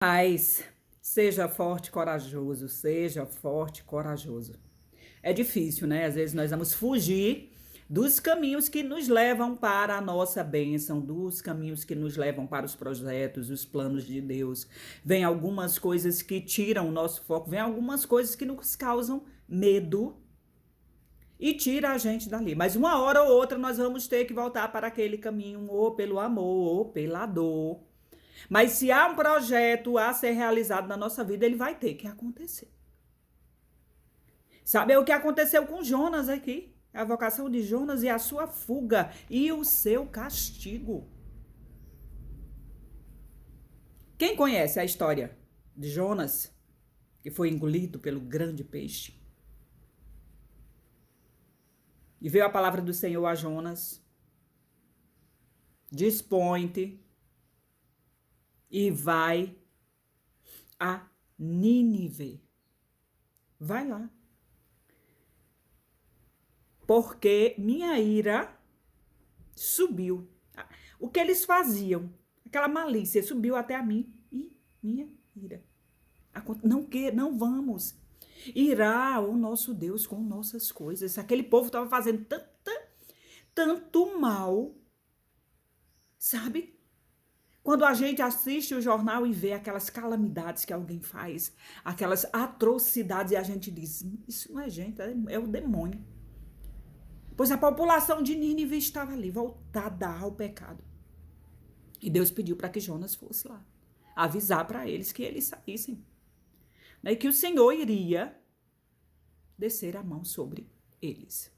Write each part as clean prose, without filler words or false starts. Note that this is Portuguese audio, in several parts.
Mas seja forte e corajoso, seja forte e corajoso. É difícil, né? Às vezes nós vamos fugir dos caminhos que nos levam para a nossa bênção, dos caminhos que nos levam para os projetos, os planos de Deus. Vem algumas coisas que tiram o nosso foco, vem algumas coisas que nos causam medo e tira a gente dali. Mas uma hora ou outra nós vamos ter que voltar para aquele caminho, ou pelo amor, ou pela dor. Mas se há um projeto a ser realizado na nossa vida, ele vai ter que acontecer. Sabe o que aconteceu com Jonas aqui? A vocação de Jonas e a sua fuga e o seu castigo. Quem conhece a história de Jonas, que foi engolido pelo grande peixe? E veio a palavra do Senhor a Jonas: dispõe-te e vai a Nínive. Vai lá. Porque minha ira subiu. O que eles faziam, aquela malícia subiu até a mim e minha ira. Não vamos irar o nosso Deus com nossas coisas. Aquele povo estava fazendo tanto mal, sabe? Quando a gente assiste o jornal e vê aquelas calamidades que alguém faz, aquelas atrocidades, e a gente diz, isso não é gente, é o demônio. Pois a população de Nínive estava ali, voltada ao pecado. E Deus pediu para que Jonas fosse lá, avisar para eles que eles saíssem. E que o Senhor iria descer a mão sobre eles.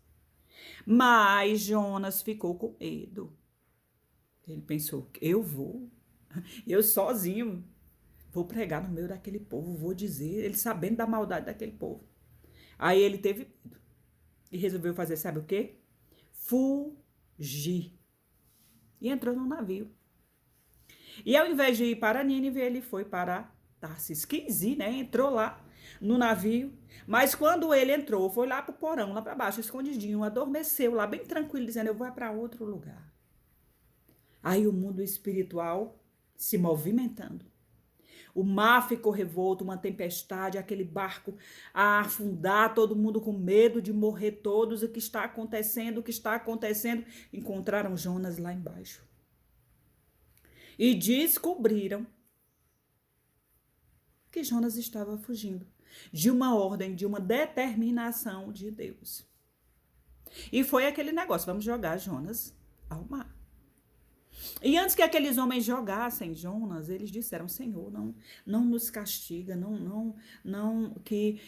Mas Jonas ficou com medo. Ele pensou, eu sozinho, vou pregar no meio daquele povo, vou dizer, ele sabendo da maldade daquele povo. Aí ele teve medo e resolveu fazer, sabe o quê? Fugir. E entrou no navio. E ao invés de ir para Nínive, ele foi para Tarsis. Quis ir, né? Entrou lá no navio. Mas quando ele entrou, foi lá pro porão, lá para baixo, escondidinho, adormeceu lá, bem tranquilo, dizendo, eu vou para outro lugar. Aí o mundo espiritual se movimentando. O mar ficou revolto, uma tempestade, aquele barco a afundar, todo mundo com medo de morrer todos. O que está acontecendo? O que está acontecendo? Encontraram Jonas lá embaixo. E descobriram que Jonas estava fugindo de uma ordem, de uma determinação de Deus. E foi aquele negócio, vamos jogar Jonas ao mar. E antes que aqueles homens jogassem Jonas, eles disseram, Senhor, não nos castiga, não que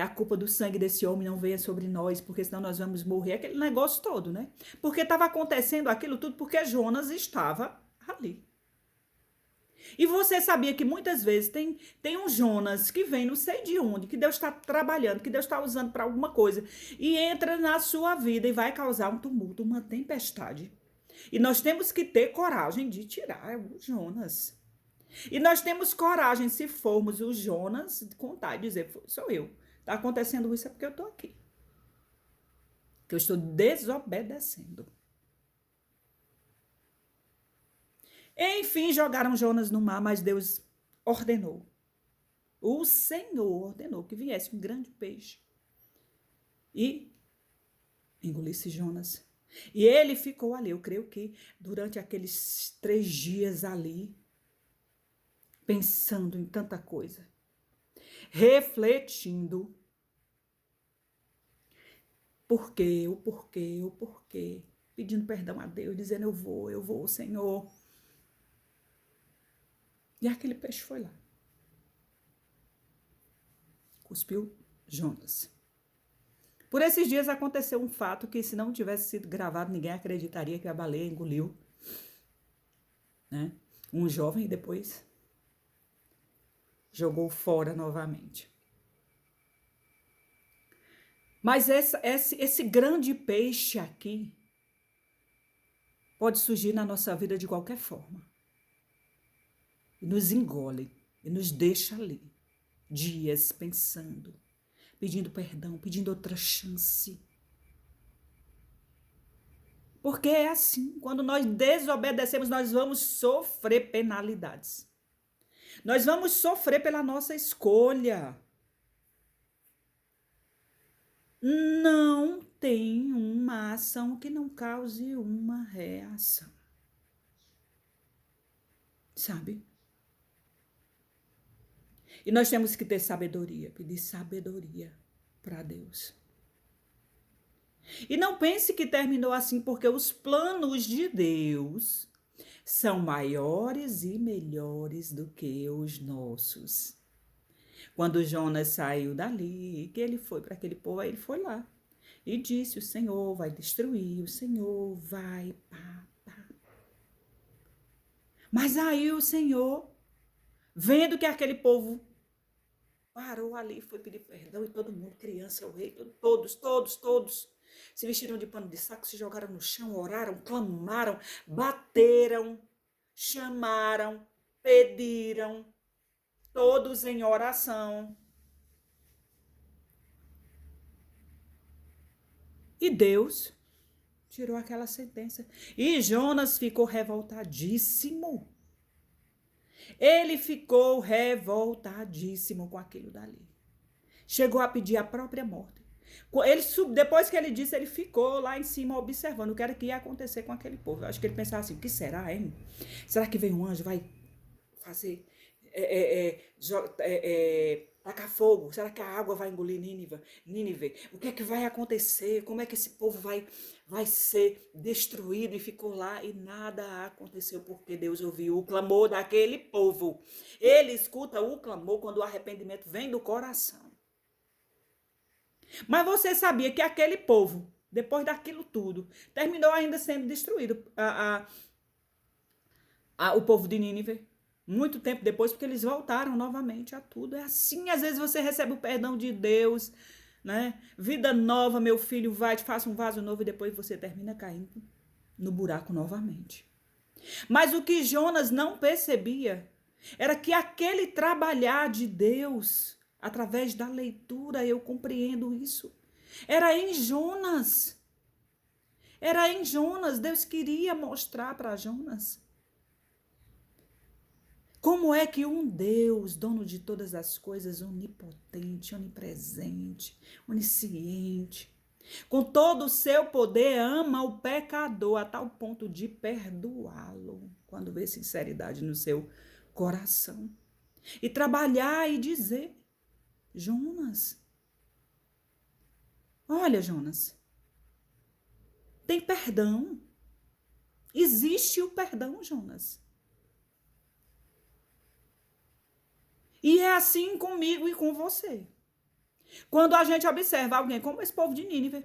a culpa do sangue desse homem não venha sobre nós, porque senão nós vamos morrer. Aquele negócio todo, né? Porque estava acontecendo aquilo tudo porque Jonas estava ali. E você sabia que muitas vezes tem um Jonas que vem não sei de onde, que Deus está trabalhando, que Deus está usando para alguma coisa, e entra na sua vida e vai causar um tumulto, uma tempestade. E nós temos que ter coragem de tirar o Jonas. E nós temos coragem, se formos o Jonas, de contar e dizer, sou eu. Está acontecendo isso é porque eu estou aqui. Que eu estou desobedecendo. Enfim, jogaram Jonas no mar, mas Deus ordenou. O Senhor ordenou que viesse um grande peixe e engolisse Jonas. E ele ficou ali, eu creio que durante aqueles 3 dias ali, pensando em tanta coisa, refletindo o porquê, pedindo perdão a Deus, dizendo eu vou, Senhor. E aquele peixe foi lá. Cuspiu Jonas. Por esses dias aconteceu um fato que, se não tivesse sido gravado, ninguém acreditaria que a baleia engoliu, né, um jovem e depois jogou fora novamente. Mas esse grande peixe aqui pode surgir na nossa vida de qualquer forma. E nos engole, e nos deixa ali, dias pensando, pedindo perdão, pedindo outra chance. Porque é assim, quando nós desobedecemos, nós vamos sofrer penalidades. Nós vamos sofrer pela nossa escolha. Não tem uma ação que não cause uma reação. Sabe? E nós temos que ter sabedoria, pedir sabedoria para Deus. E não pense que terminou assim, porque os planos de Deus são maiores e melhores do que os nossos. Quando Jonas saiu dali, que ele foi para aquele povo, aí ele foi lá e disse: o Senhor vai destruir, o Senhor vai. Pá, pá. Mas aí o Senhor, vendo que aquele povo parou ali, foi pedir perdão, e todo mundo, criança, o rei, todos, se vestiram de pano de saco, se jogaram no chão, oraram, clamaram, bateram, chamaram, pediram, todos em oração. E Deus tirou aquela sentença. E Jonas ficou revoltadíssimo. Ele ficou revoltadíssimo com aquilo dali. Chegou a pedir a própria morte. Depois que ele disse, ele ficou lá em cima observando o que era que ia acontecer com aquele povo. Eu acho que ele pensava assim: o que será, hein? Será que vem um anjo, vai fazer tacar fogo? Será que a água vai engolir Nínive? O que é que vai acontecer? Como é que esse povo vai ser destruído? E ficou lá e nada aconteceu, porque Deus ouviu o clamor daquele povo. Ele escuta o clamor quando o arrependimento vem do coração. Mas você sabia que aquele povo, depois daquilo tudo, terminou ainda sendo destruído, o povo de Nínive? Muito tempo depois, porque eles voltaram novamente a tudo. É assim, às vezes você recebe o perdão de Deus, né? Vida nova, meu filho, vai, te faça um vaso novo, e depois você termina caindo no buraco novamente. Mas o que Jonas não percebia era que aquele trabalhar de Deus, através da leitura, eu compreendo isso, era em Jonas. Era em Jonas. Deus queria mostrar para Jonas como é que um Deus, dono de todas as coisas, onipotente, onipresente, onisciente, com todo o seu poder, ama o pecador a tal ponto de perdoá-lo, quando vê sinceridade no seu coração. E trabalhar e dizer: Jonas, olha, Jonas, tem perdão. Existe o perdão, Jonas. E é assim comigo e com você. Quando a gente observa alguém como esse povo de Nínive,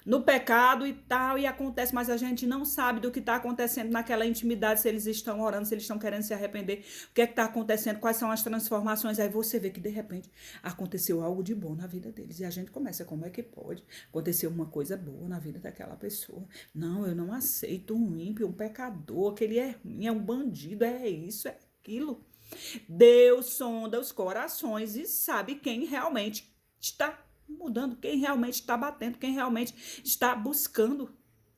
no pecado e tal, e acontece, mas a gente não sabe do que está acontecendo naquela intimidade, se eles estão orando, se eles estão querendo se arrepender, o que é que está acontecendo, quais são as transformações. Aí você vê que, de repente, aconteceu algo de bom na vida deles. E a gente começa: como é que pode acontecer uma coisa boa na vida daquela pessoa? Não, eu não aceito um ímpio, um pecador, que ele é ruim, é um bandido, é isso, é aquilo. Deus sonda os corações e sabe quem realmente está mudando, quem realmente está batendo, quem realmente está buscando,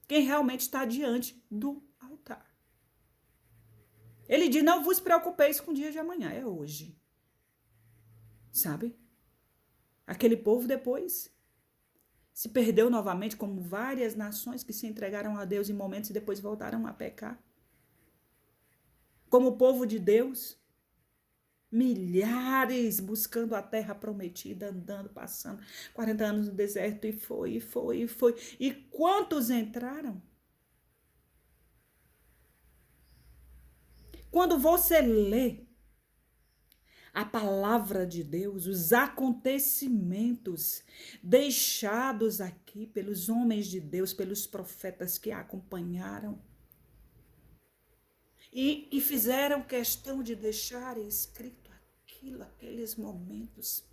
quem realmente está diante do altar. Ele diz: não vos preocupeis com o dia de amanhã, é hoje. Sabe? Aquele povo depois se perdeu novamente, como várias nações que se entregaram a Deus em momentos e depois voltaram a pecar. Como o povo de Deus, milhares buscando a terra prometida, andando, passando 40 anos no deserto, e foi. E quantos entraram? Quando você lê a palavra de Deus, os acontecimentos deixados aqui pelos homens de Deus, pelos profetas que a acompanharam, e fizeram questão de deixar escrito aqueles momentos.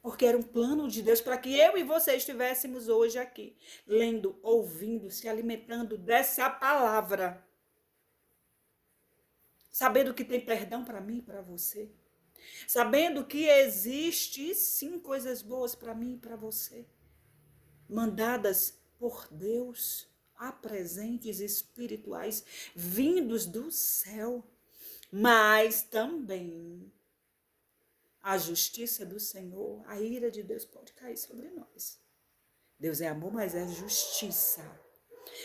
Porque era um plano de Deus para que eu e você estivéssemos hoje aqui, lendo, ouvindo, se alimentando dessa palavra. Sabendo que tem perdão para mim e para você. Sabendo que existe sim coisas boas para mim e para você. Mandadas por Deus. Há presentes espirituais vindos do céu, mas também a justiça do Senhor, a ira de Deus pode cair sobre nós. Deus é amor, mas é justiça.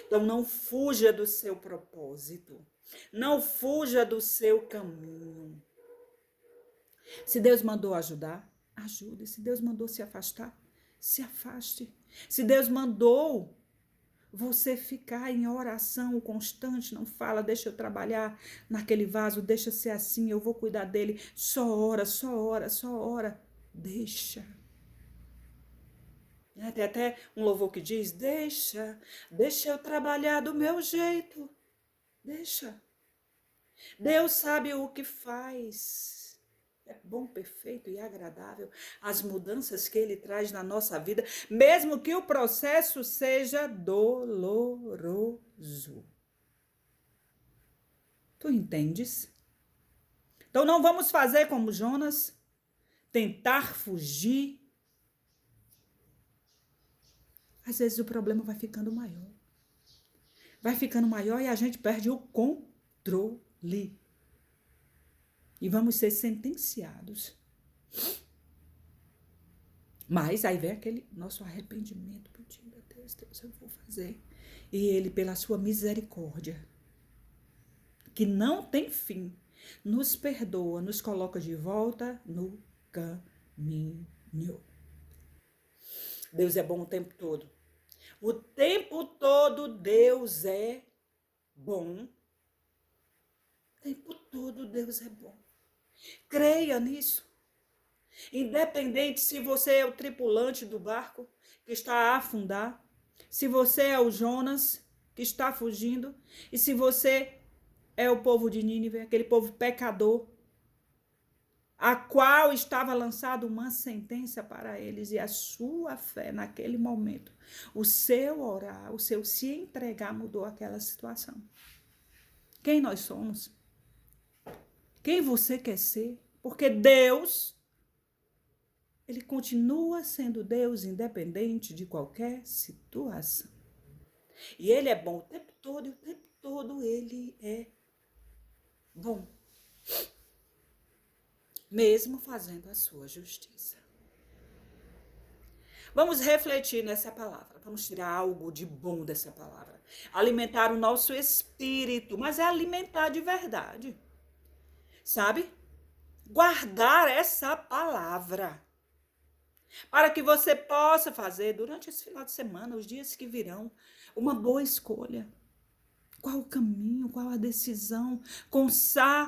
Então não fuja do seu propósito. Não fuja do seu caminho. Se Deus mandou ajudar, ajude. Se Deus mandou se afastar, se afaste. Se Deus mandou você ficar em oração constante, não fala, deixa eu trabalhar naquele vaso, deixa ser assim, eu vou cuidar dele. Só ora, só ora, só ora. Deixa. Tem até um louvor que diz, deixa eu trabalhar do meu jeito. Deixa. Deus sabe o que faz. É bom, perfeito e agradável as mudanças que Ele traz na nossa vida, mesmo que o processo seja doloroso. Tu entendes? Então não vamos fazer como Jonas, tentar fugir. Às vezes o problema vai ficando maior. Vai ficando maior e a gente perde o controle. E vamos ser sentenciados. Mas aí vem aquele nosso arrependimento. Pedindo a Deus, Deus, eu vou fazer. E Ele, pela sua misericórdia, que não tem fim, nos perdoa, nos coloca de volta no caminho. Deus é bom o tempo todo. O tempo todo Deus é bom. O tempo todo Deus é bom. Creia nisso. Independente se você é o tripulante do barco que está a afundar, se você é o Jonas que está fugindo, e se você é o povo de Nínive, aquele povo pecador, a qual estava lançada uma sentença para eles, e a sua fé naquele momento, o seu orar, o seu se entregar mudou aquela situação. Quem nós somos? Quem você quer ser? Porque Deus, Ele continua sendo Deus independente de qualquer situação. E Ele é bom o tempo todo, e o tempo todo Ele é bom. Mesmo fazendo a sua justiça. Vamos refletir nessa palavra. Vamos tirar algo de bom dessa palavra. Alimentar o nosso espírito, mas é alimentar de verdade. Sabe? Guardar essa palavra. Para que você possa fazer durante esse final de semana, os dias que virão, uma boa escolha. Qual o caminho, qual a decisão? Com sabedoria.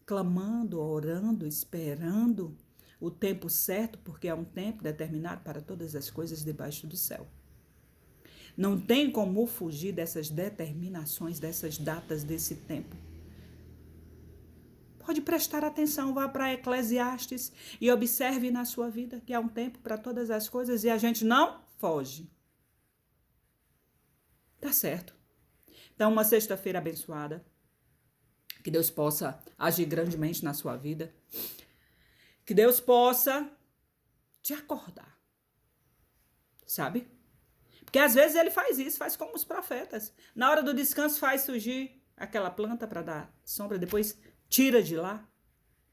Clamando, orando, esperando o tempo certo, porque é um tempo determinado para todas as coisas debaixo do céu. Não tem como fugir dessas determinações, dessas datas, desse tempo. Pode prestar atenção, vá para Eclesiastes e observe na sua vida que há um tempo para todas as coisas e a gente não foge. Tá certo. Então, uma sexta-feira abençoada. Que Deus possa agir grandemente na sua vida. Que Deus possa te acordar. Sabe? Porque às vezes Ele faz isso, faz como os profetas. Na hora do descanso faz surgir aquela planta para dar sombra, depois tira de lá,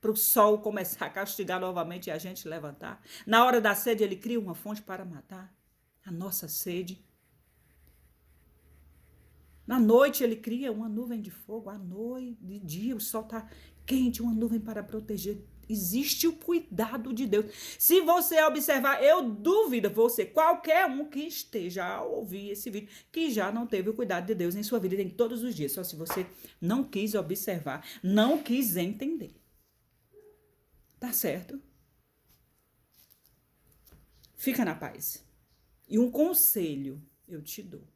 para o sol começar a castigar novamente e a gente levantar. Na hora da sede Ele cria uma fonte para matar a nossa sede. Na noite Ele cria uma nuvem de fogo, à noite, de dia o sol está quente, uma nuvem para proteger. Existe o cuidado de Deus. Se você observar, eu duvido você, qualquer um que esteja a ouvir esse vídeo, que já não teve o cuidado de Deus em sua vida em todos os dias, só se você não quis observar, não quis entender. Tá certo? Fica na paz. E um conselho eu te dou.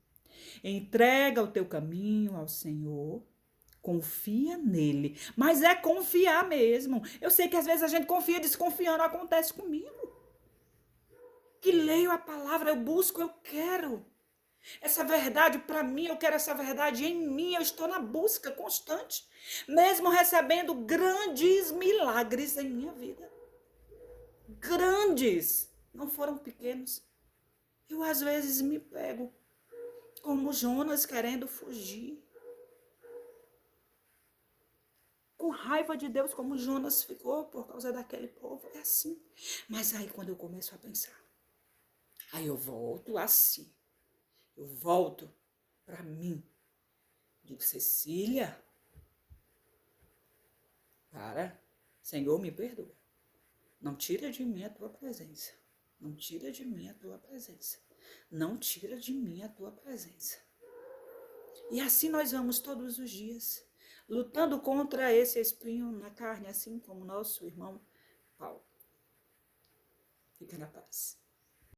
Entrega o teu caminho ao Senhor, confia nele, mas é confiar mesmo. Eu sei que às vezes a gente confia desconfiando, acontece comigo. Que leio a palavra, eu busco, eu quero. Essa verdade para mim, eu quero essa verdade em mim, eu estou na busca constante, mesmo recebendo grandes milagres em minha vida. Grandes, não foram pequenos. Eu às vezes me pego como Jonas querendo fugir. Com raiva de Deus, como Jonas ficou por causa daquele povo. É assim. Mas aí quando eu começo a pensar, aí eu volto assim. Eu volto para mim. Digo, Cecília, para. Senhor, me perdoa. Não tira de mim a tua presença. Não tira de mim a tua presença. Não tira de mim a tua presença. E assim nós vamos todos os dias, lutando contra esse espinho na carne, assim como nosso irmão Paulo. Fica na paz.